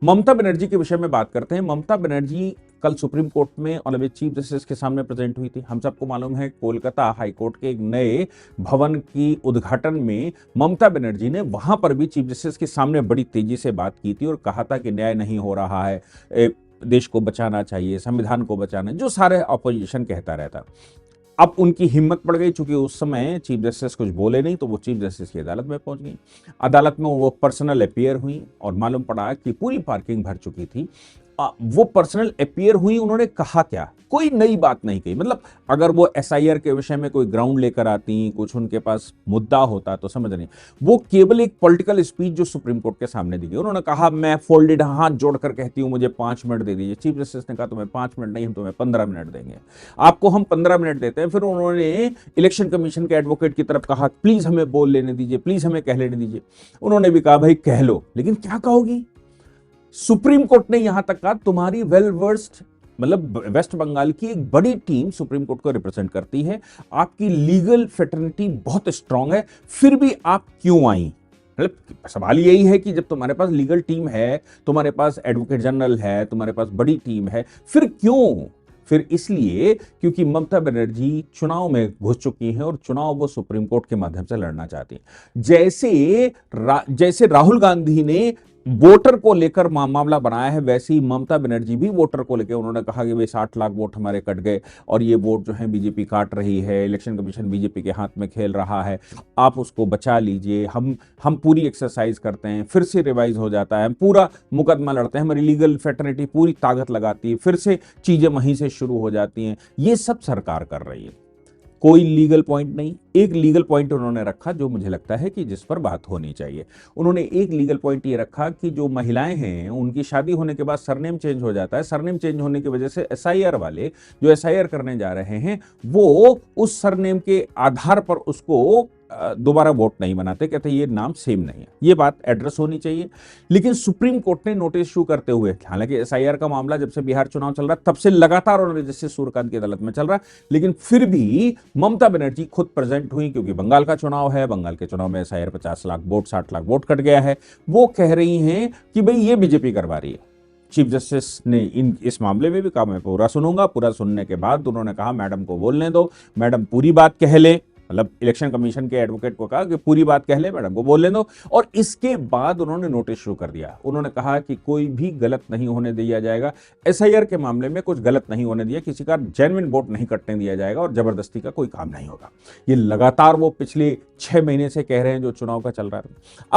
ममता बनर्जी के विषय में बात करते हैं। ममता बनर्जी कल सुप्रीम कोर्ट में ऑनरेबल चीफ जस्टिस के सामने प्रेजेंट हुई थी। हम सबको मालूम है कोलकाता हाई कोर्ट के एक नए भवन की उद्घाटन में ममता बनर्जी ने वहां पर भी चीफ जस्टिस के सामने बड़ी तेजी से बात की थी और कहा था कि न्याय नहीं हो रहा है, देश को बचाना चाहिए, संविधान को बचाना, जो सारे ऑपोजिशन कहता रहता। अब उनकी हिम्मत बढ़ गई, चूंकि उस समय चीफ जस्टिस कुछ बोले नहीं तो वो चीफ जस्टिस की अदालत में पहुंच गई। अदालत में वो पर्सनल अपियर हुई और मालूम पड़ा कि पूरी पार्किंग भर चुकी थी। वो पर्सनल अपियर हुई, उन्होंने कहा क्या, कोई नई बात नहीं कही। मतलब अगर वो एसआईआर के विषय में कोई ग्राउंड लेकर आती, कुछ उनके पास मुद्दा होता तो समझ नहीं, वो केवल एक पॉलिटिकल स्पीच जो सुप्रीम कोर्ट के सामने दी गई। उन्होंने कहा मैं फोल्डेड हाथ जोड़कर कहती हूं मुझे 5 मिनट दे दीजिए। चीफ जस्टिस ने कहा तुम्हें 5 मिनट नहीं, हम तुम्हें 15 मिनट देंगे। आपको हम 15 मिनट देते हैं। फिर उन्होंने इलेक्शन कमीशन के एडवोकेट की तरफ कहा प्लीज हमें बोल लेने दीजिए, प्लीज हमें कह लेने दीजिए। उन्होंने भी कहा भाई कह लो, लेकिन क्या कहोगी। सुप्रीम कोर्ट ने यहां तक कहा तुम्हारी वेल वर्स्ड, मतलब वेस्ट बंगाल की एक बड़ी टीम सुप्रीम कोर्ट को रिप्रेजेंट करती है, आपकी लीगल फेटर्निटी बहुत स्ट्रांग है, फिर भी आप क्यों आई। मतलब सवाल यही है कि जब तुम्हारे पास लीगल टीम है, तुम्हारे पास एडवोकेट जनरल है, तुम्हारे पास बड़ी टीम है, फिर क्यों। फिर इसलिए क्योंकि ममता बनर्जी चुनाव में घुस चुकी हैं और चुनाव वो सुप्रीम कोर्ट के माध्यम से लड़ना चाहती हैं। जैसे राहुल गांधी ने वोटर को लेकर मामला बनाया है, वैसे ही ममता बनर्जी भी वोटर को लेकर उन्होंने कहा कि भाई 60 लाख वोट हमारे कट गए और ये वोट जो है बीजेपी काट रही है, इलेक्शन कमीशन बीजेपी के हाथ में खेल रहा है, आप उसको बचा लीजिए। हम पूरी एक्सरसाइज करते हैं, फिर से रिवाइज हो जाता है, हम पूरा मुकदमा लड़ते हैं, हमारी लीगल फेटर्निटी पूरी ताकत लगाती है, फिर से चीजें वहीं से शुरू हो जाती हैं। ये सब सरकार कर रही है, कोई लीगल पॉइंट नहीं। एक लीगल पॉइंट उन्होंने रखा जो मुझे लगता है कि जिस पर बात होनी चाहिए। उन्होंने एक लीगल पॉइंट ये रखा कि जो महिलाएं हैं उनकी शादी होने के बाद सरनेम चेंज हो जाता है, सरनेम चेंज होने की वजह से एसआईआर वाले जो एसआईआर करने जा रहे हैं वो उस सरनेम के आधार पर उसको दोबारा वोट नहीं बनाते, कहते ये नाम सेम नहीं है। ये बात एड्रेस होनी चाहिए। लेकिन सुप्रीम कोर्ट ने नोटिस इशू करते हुए, हालांकि एसआईआर का मामला जब से बिहार चुनाव चल रहा है तब से लगातार और जस्टिस सूर्यकांत की अदालत में चल रहा है, लेकिन फिर भी ममता बनर्जी खुद प्रेजेंट हुई क्योंकि बंगाल का चुनाव है, बंगाल के चुनाव में SIR 50 lakh vote 60 lakh vote cut गया है। वो कह रही हैं कि भाई ये बीजेपी करवा रही है। चीफ जस्टिस ने इस मामले में भी कहा मैं पूरा सुनूंगा। पूरा सुनने के बाद उन्होंने कहा मैडम को बोलने दो, मैडम पूरी बात कह ले। मतलब इलेक्शन कमीशन के एडवोकेट को कहा कि पूरी बात कह ले, मैडम को बोलने दो। और इसके बाद उन्होंने नोटिस शुरू कर दिया। उन्होंने कहा कि कोई भी गलत नहीं होने दिया जाएगा, एसआईआर के मामले में कुछ गलत नहीं होने दिया, किसी का जेन्युइन वोट नहीं कटने दिया जाएगा और जबरदस्ती का कोई काम नहीं होगा। ये लगातार वो पिछले 6 महीने से कह रहे हैं जो चुनाव का चल रहा है।